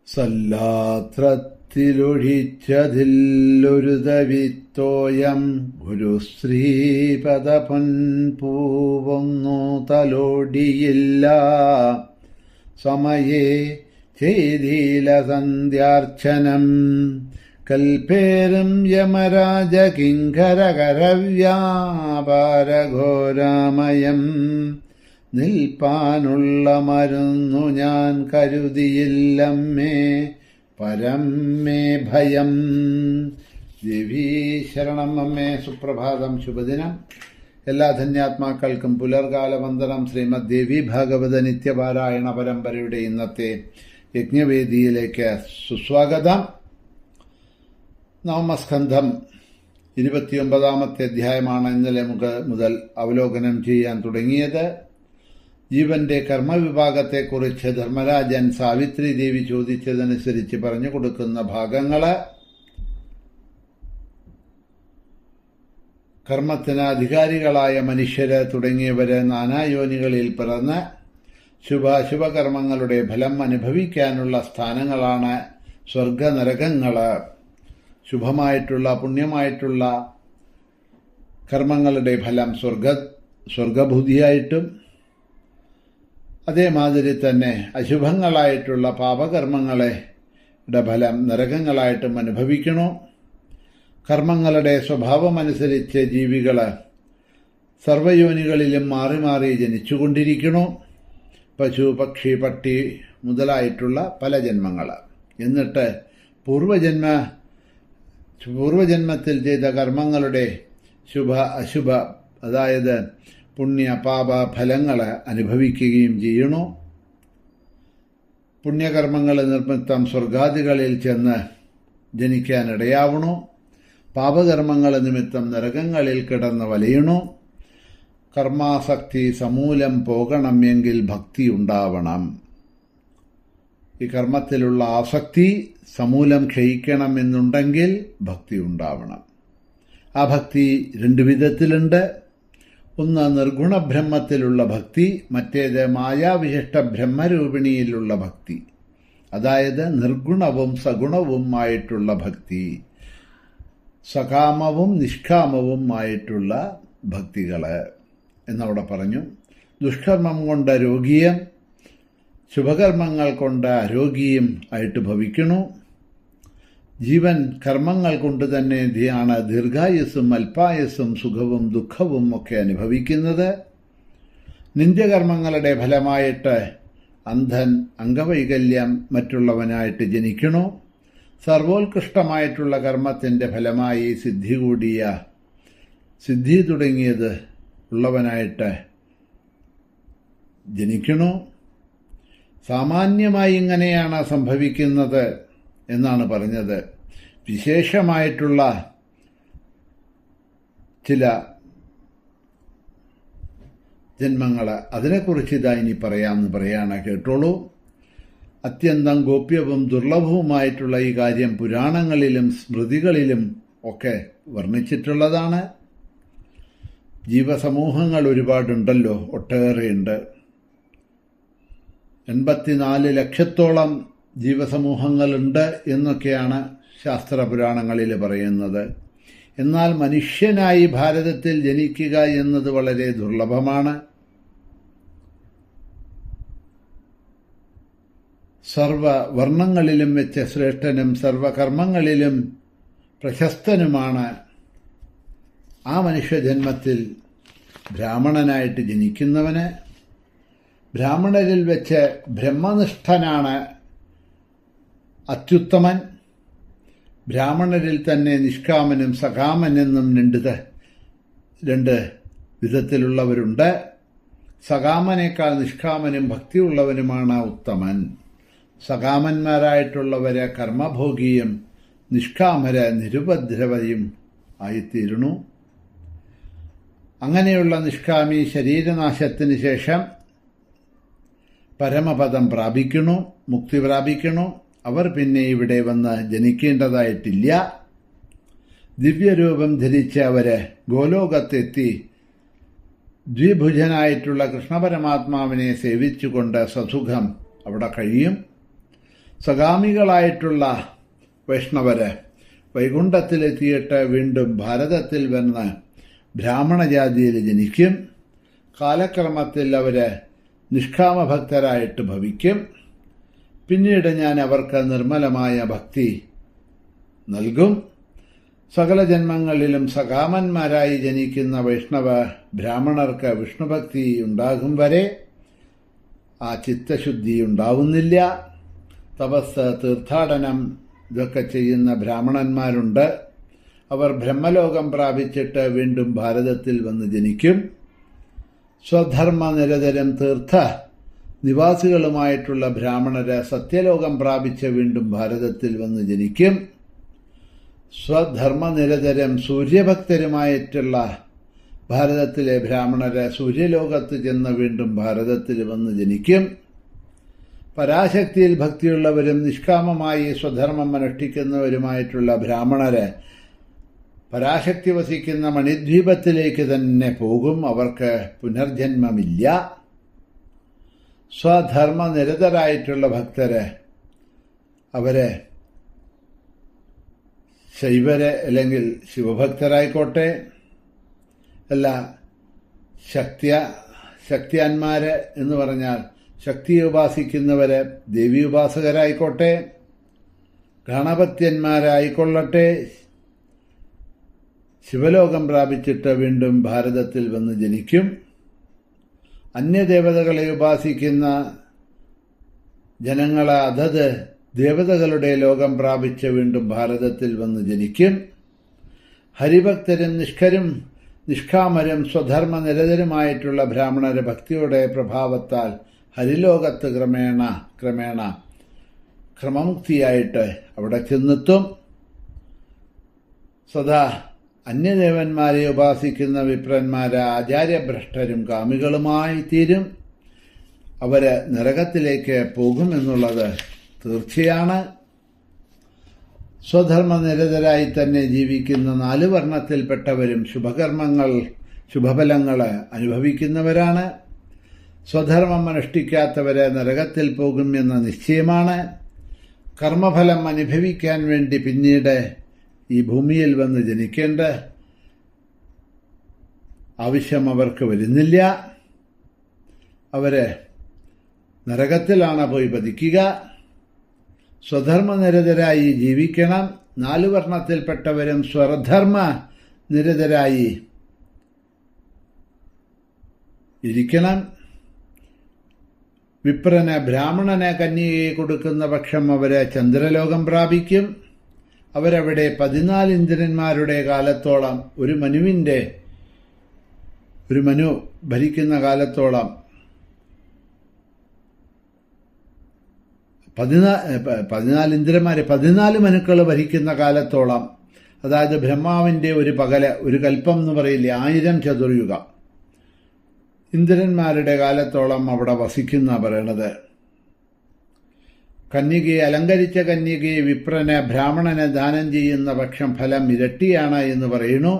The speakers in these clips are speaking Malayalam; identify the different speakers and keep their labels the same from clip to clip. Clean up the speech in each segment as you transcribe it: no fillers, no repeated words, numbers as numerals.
Speaker 1: സല്ലാത്രത്തിലൊഴിച്ചതില്ലൊരു തവിത്തോയം ഗുരുശ്രീപദ പൊൻപൂവൊന്നു തലോടിയില്ല. സമയേ ചെയ്തീല സന്ധ്യാർച്ചനം കൽപ്പേരും യമരാജ കിങ്കരകരവ്യാപാരഘോരാമയം. നിൽപ്പാനുള്ള മരുന്നു ഞാൻ കരുതിയില്ലമ്മേ, പരം മേ ഭയം. ദേവീ ശരണം അമ്മേ. സുപ്രഭാതം, ശുഭദിനം. എല്ലാ ധന്യാത്മാക്കൾക്കും പുലർകാല വന്ദനം. ശ്രീമദ് ദേവി ഭാഗവത നിത്യപാരായണ പരമ്പരയുടെ ഇന്നത്തെ യജ്ഞവേദിയിലേക്ക് സുസ്വാഗതം. നവമസ്കന്ധം 29-ാമത്തെ അധ്യായമാണ് ഇന്നലെ മുതൽ അവലോകനം ചെയ്യാൻ തുടങ്ങിയത്. ജീവന്റെ കർമ്മവിഭാഗത്തെക്കുറിച്ച് ധർമ്മരാജൻ സാവിത്രി ദേവി ചോദിച്ചതനുസരിച്ച് പറഞ്ഞു കൊടുക്കുന്ന ഭാഗങ്ങള് കർമ്മത്തിന് അധികാരികളായ മനുഷ്യര് തുടങ്ങിയവര് നാനായോനികളിൽ പിറന്ന് ശുഭാശുഭകർമ്മങ്ങളുടെ ഫലം അനുഭവിക്കാനുള്ള സ്ഥാനങ്ങളാണ് സ്വർഗനരകങ്ങള്. ശുഭമായിട്ടുള്ള പുണ്യമായിട്ടുള്ള കർമ്മങ്ങളുടെ ഫലം സ്വർഗഭൂതിയായിട്ടും അതേമാതിരി തന്നെ അശുഭങ്ങളായിട്ടുള്ള പാപകർമ്മങ്ങളുടെ ഫലം നരകങ്ങളായിട്ടും അനുഭവിക്കണോ. കർമ്മങ്ങളുടെ സ്വഭാവമനുസരിച്ച് ജീവികള് സർവയോനികളിലും മാറി മാറി ജനിച്ചുകൊണ്ടിരിക്കണോ. പശു, പക്ഷി, പട്ടി മുതലായിട്ടുള്ള പല ജന്മങ്ങള്. എന്നിട്ട് പൂർവജന്മത്തിൽ ചെയ്ത കർമ്മങ്ങളുടെ ശുഭ അശുഭ, അതായത് പുണ്യ പാപ ഫലങ്ങള് അനുഭവിക്കുകയും ചെയ്യണു. പുണ്യകർമ്മങ്ങൾ നിമിത്തം സ്വർഗാദികളിൽ ചെന്ന് ജനിക്കാനിടയാവണു. പാപകർമ്മങ്ങൾ നിമിത്തം നരകങ്ങളിൽ കിടന്ന് വലയണു. കർമാസക്തി സമൂലം പോകണം എങ്കിൽ ഭക്തി ഉണ്ടാവണം. ഈ കർമ്മത്തിലുള്ള ആസക്തി സമൂലം ക്ഷയിക്കണമെന്നുണ്ടെങ്കിൽ ഭക്തി ഉണ്ടാവണം. ആ ഭക്തി രണ്ടു വിധത്തിലുണ്ട്. ഒന്ന് നിർഗുണബ്രഹ്മത്തിലുള്ള ഭക്തി, മറ്റേത് മായാവിശിഷ്ട ബ്രഹ്മരൂപിണിയിലുള്ള ഭക്തി. അതായത് നിർഗുണവും സഗുണവുമായിട്ടുള്ള ഭക്തി, സകാമവും നിഷ്കാമവും ആയിട്ടുള്ള ഭക്തികള് എന്നവിടെ പറഞ്ഞു. ദുഷ്കർമ്മം കൊണ്ട് രോഗിയും ശുഭകർമ്മങ്ങൾ കൊണ്ട് അരോഗിയും ആയിട്ട് ഭവിക്കണു. ജീവൻ കർമ്മങ്ങൾ കൊണ്ട് തന്നെയാണ് ദീർഘായുസ്സും അല്പായുസ്സും സുഖവും ദുഃഖവും ഒക്കെ അനുഭവിക്കുന്നത്. നിന്ദ്യകർമ്മങ്ങളുടെ ഫലമായിട്ട് അന്ധൻ, അംഗവൈകല്യം മറ്റുള്ളവനായിട്ട് ജനിക്കണു. സർവോത്കൃഷ്ടമായിട്ടുള്ള കർമ്മത്തിന്റെ ഫലമായി സിദ്ധി തുടങ്ങിയത് ഉള്ളവനായിട്ട് ജനിക്കണു. സാമാന്യമായി ഇങ്ങനെയാണ് സംഭവിക്കുന്നത് എന്നാണ് പറഞ്ഞത്. വിശേഷമായിട്ടുള്ള ചില ജന്മങ്ങള്, അതിനെക്കുറിച്ച് ഇതാ ഇനി പറയാമെന്ന് പറയാണ്, കേട്ടോളൂ. അത്യന്തം ഗോപ്യവും ദുർലഭവുമായിട്ടുള്ള ഈ കാര്യം പുരാണങ്ങളിലും സ്മൃതികളിലും ഒക്കെ വർണ്ണിച്ചിട്ടുള്ളതാണ്. ജീവസമൂഹങ്ങൾ ഒരുപാടുണ്ടല്ലോ, ഒട്ടേറെയുണ്ട്. 84 ലക്ഷത്തോളം ജീവസമൂഹങ്ങളുണ്ട് എന്നൊക്കെയാണ് ശാസ്ത്രപുരാണങ്ങളിൽ പറയുന്നത്. എന്നാൽ മനുഷ്യനായി ഭാരതത്തിൽ ജനിക്കുക എന്നത് വളരെ ദുർലഭമാണ്. സർവവർണ്ണങ്ങളിലും വെച്ച് ശ്രേഷ്ഠനും സർവകർമ്മങ്ങളിലും പ്രശസ്തനുമാണ് ആ മനുഷ്യജന്മത്തിൽ ബ്രാഹ്മണനായിട്ട് ജനിക്കുന്നവന്. ബ്രാഹ്മണരിൽ വെച്ച് ബ്രഹ്മനിഷ്ഠനാണ് അത്യുത്തമൻ. ബ്രാഹ്മണരിൽ തന്നെ നിഷ്കാമനും സകാമനെന്നും രണ്ട് വിധത്തിലുള്ളവരുണ്ട്. സകാമനേക്കാൾ നിഷ്കാമനും ഭക്തിയുള്ളവനുമാണ് ഉത്തമൻ. സകാമന്മാരായിട്ടുള്ളവര് കർമ്മഭോഗിയും നിഷ്കാമര് നിരുപദ്രവയും ആയിത്തീരുന്നു. അങ്ങനെയുള്ള നിഷ്കാമി ശരീരനാശത്തിന് ശേഷം പരമപദം പ്രാപിക്കണു, മുക്തി പ്രാപിക്കണു. അവർ പിന്നെ ഇവിടെ വന്ന് ജനിക്കേണ്ടതായിട്ടില്ല. ദിവ്യരൂപം ധരിച്ച് അവര് ഗോലോകത്തെത്തി ദ്വിഭുജനായിട്ടുള്ള കൃഷ്ണപരമാത്മാവിനെ സേവിച്ചുകൊണ്ട് സസുഖം അവിടെ കഴിയും. സഗാമികളായിട്ടുള്ള വൈഷ്ണവര് വൈകുണ്ഠത്തിലെത്തിയിട്ട് വീണ്ടും ഭാരതത്തിൽ വന്ന് ബ്രാഹ്മണജാതിയിൽ ജനിക്കും. കാലക്രമത്തിൽ അവര് നിഷ്കാമഭക്തരായിട്ട് ഭവിക്കും. പിന്നീട് ഞാൻ അവർക്ക് നിർമ്മലമായ ഭക്തി നൽകും. സകല ജന്മങ്ങളിലും സകാമന്മാരായി ജനിക്കുന്ന വൈഷ്ണവ ബ്രാഹ്മണർക്ക് വിഷ്ണുഭക്തി ഉണ്ടാകും വരെ ആ ചിത്തശുദ്ധി ഉണ്ടാവുന്നില്ല. തപസ്, തീർത്ഥാടനം ഇതൊക്കെ ചെയ്യുന്ന ബ്രാഹ്മണന്മാരുണ്ട്. അവർ ബ്രഹ്മലോകം പ്രാപിച്ചിട്ട് വീണ്ടും ഭാരതത്തിൽ വന്ന് ജനിക്കും. സ്വധർമ്മ നിരതരം തീർത്ഥ നിവാസികളുമായിട്ടുള്ള ബ്രാഹ്മണര് സത്യലോകം പ്രാപിച്ച് വീണ്ടും ഭാരതത്തിൽ വന്ന് ജനിക്കും. സ്വധർമ്മനിരതരം സൂര്യഭക്തരുമായിട്ടുള്ള ഭാരതത്തിലെ ബ്രാഹ്മണര് സൂര്യലോകത്ത് ചെന്ന് വീണ്ടും ഭാരതത്തിൽ വന്ന് ജനിക്കും. പരാശക്തിയിൽ ഭക്തിയുള്ളവരും നിഷ്കാമമായി സ്വധർമ്മം അനുഷ്ഠിക്കുന്നവരുമായിട്ടുള്ള ബ്രാഹ്മണര് പരാശക്തി വസിക്കുന്ന മണിദ്വീപത്തിലേക്ക് തന്നെ പോകും. അവർക്ക് പുനർജന്മമില്ല. സ്വധർമ്മനിരതരായിട്ടുള്ള ഭക്തര് അവര് ശൈവര് അല്ലെങ്കിൽ ശിവഭക്തരായിക്കോട്ടെ, അല്ല ശക്തിയാന്മാര് എന്ന് പറഞ്ഞാൽ ശക്തിയെ ഉപാസിക്കുന്നവര് ദേവി ഉപാസകരായിക്കോട്ടെ, ഗണപത്യന്മാരായിക്കൊള്ളട്ടെ, ശിവലോകം പ്രാപിച്ചിട്ട് വീണ്ടും ഭാരതത്തിൽ വന്ന് ജനിക്കും. അന്യദേവതകളെ ഉപാസിക്കുന്ന ജനങ്ങളെ അതത് ദേവതകളുടെ ലോകം പ്രാപിച്ച് വീണ്ടും ഭാരതത്തിൽ വന്ന് ജനിക്കും. ഹരിഭക്തരും നിഷ്കാമരും സ്വധർമ്മ നിരതരുമായിട്ടുള്ള ബ്രാഹ്മണര് ഭക്തിയുടെ പ്രഭാവത്താൽ ഹരിലോകത്ത് ക്രമേണ ക്രമമുക്തിയായിട്ട് അവിടെ ചെന്നെത്തും. സദാ അന്യദേവന്മാരെ ഉപാസിക്കുന്ന വിപ്രന്മാര് ആചാര്യഭ്രഷ്ടരും കാമികളുമായി തീരും. അവര് നരകത്തിലേക്ക് പോകുമെന്നുള്ളത് തീർച്ചയാണ്. സ്വധർമ്മനിരതരായി തന്നെ ജീവിക്കുന്ന 4 വർണ്ണത്തിൽപ്പെട്ടവരും ശുഭഫലങ്ങൾ അനുഭവിക്കുന്നവരാണ്. സ്വധർമ്മം അനുഷ്ഠിക്കാത്തവര് നരകത്തിൽ പോകുമെന്ന നിശ്ചയമാണ്. കർമ്മഫലം അനുഭവിക്കാൻ വേണ്ടി പിന്നീട് ഈ ഭൂമിയിൽ വന്ന് ജനിക്കേണ്ട ആവശ്യം അവർക്ക് വരുന്നില്ല. അവര് നരകത്തിലാണ് പോയി പതിക്കുക. സ്വധർമ്മനിരതരായി ജീവിക്കണം. 4 വർണ്ണത്തിൽപ്പെട്ടവരും സ്വധർമ്മ നിരതരായി ഇരിക്കണം. വിപ്രന് ബ്രാഹ്മണന് കന്യകയെ കൊടുക്കുന്ന പക്ഷം അവര് ചന്ദ്രലോകം പ്രാപിക്കും. അവരവിടെ 14 ഇന്ദ്രന്മാരുടെ കാലത്തോളം ഒരു മനു ഭരിക്കുന്ന കാലത്തോളം 14 ഇന്ദ്രന്മാരെ 14 മനുക്കൾ ഭരിക്കുന്ന കാലത്തോളം, അതായത് ബ്രഹ്മാവിന്റെ ഒരു കൽപ്പം എന്ന് പറയില്ലേ, 1000 ചതുർയുഗം ഇന്ദ്രന്മാരുടെ കാലത്തോളം അവിടെ വസിക്കുന്ന പറയണത്. അലങ്കരിച്ച കന്യകയെ വിപ്രന് ബ്രാഹ്മണന് ദാനം ചെയ്യുന്ന പക്ഷം ഫലം ഇരട്ടിയാണ് എന്ന് പറയുന്നു.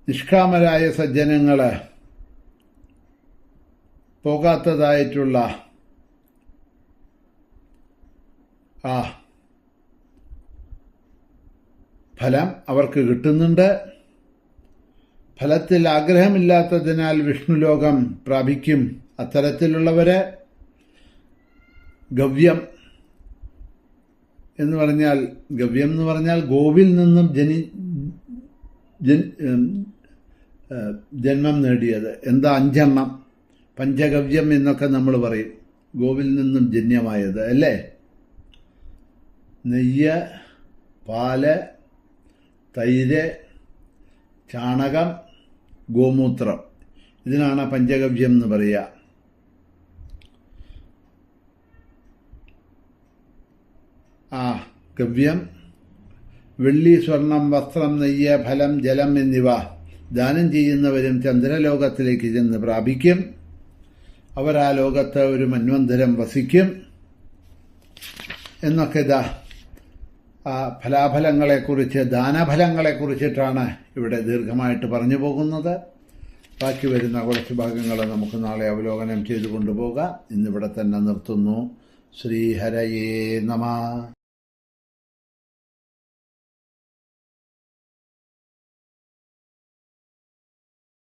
Speaker 1: നിഷ്കാമരായ സജ്ജനങ്ങള് പോകാത്തതായിട്ടുള്ള ആ ഫലം അവർക്ക് കിട്ടുന്നുണ്ട്. ഫലത്തിൽ ആഗ്രഹമില്ലാത്തതിനാൽ വിഷ്ണുലോകം പ്രാപിക്കും. അത്തരത്തിലുള്ളവര് ഗവ്യം എന്ന് പറഞ്ഞാൽ ഗോവിൽ നിന്നും ജന്മം നേടിയത്. എന്താ 5 എണ്ണം പഞ്ചഗവ്യം എന്നൊക്കെ നമ്മൾ പറയും. ഗോവിൽ നിന്നും ജന്യമായത് അല്ലേ? നെയ്യ്, പാല്, തൈര്, ചാണകം, ഗോമൂത്രം, ഇതിനാണ് പഞ്ചഗവ്യം എന്ന് പറയുക. ഗവ്യം വെള്ളി, സ്വർണം, വസ്ത്രം, നെയ്യ്, ഫലം, ജലം എന്നിവ ദാനം ചെയ്യുന്നവരും ചന്ദ്രലോകത്തിലേക്ക് ചെന്ന് പ്രാപിക്കും. അവർ ആ ലോകത്ത് ഒരു മന്വന്തരം വസിക്കും എന്നൊക്കെ ആ ഫലാഫലങ്ങളെക്കുറിച്ച്, ദാനഫലങ്ങളെക്കുറിച്ചിട്ടാണ് ഇവിടെ ദീർഘമായിട്ട് പറഞ്ഞു പോകുന്നത്. ബാക്കി വരുന്ന കുറച്ച് ഭാഗങ്ങൾ നമുക്ക് നാളെ അവലോകനം ചെയ്തു കൊണ്ടുപോകാം. ഇന്നിവിടെ തന്നെ നിർത്തുന്നു. ശ്രീഹരയേ നമഃ.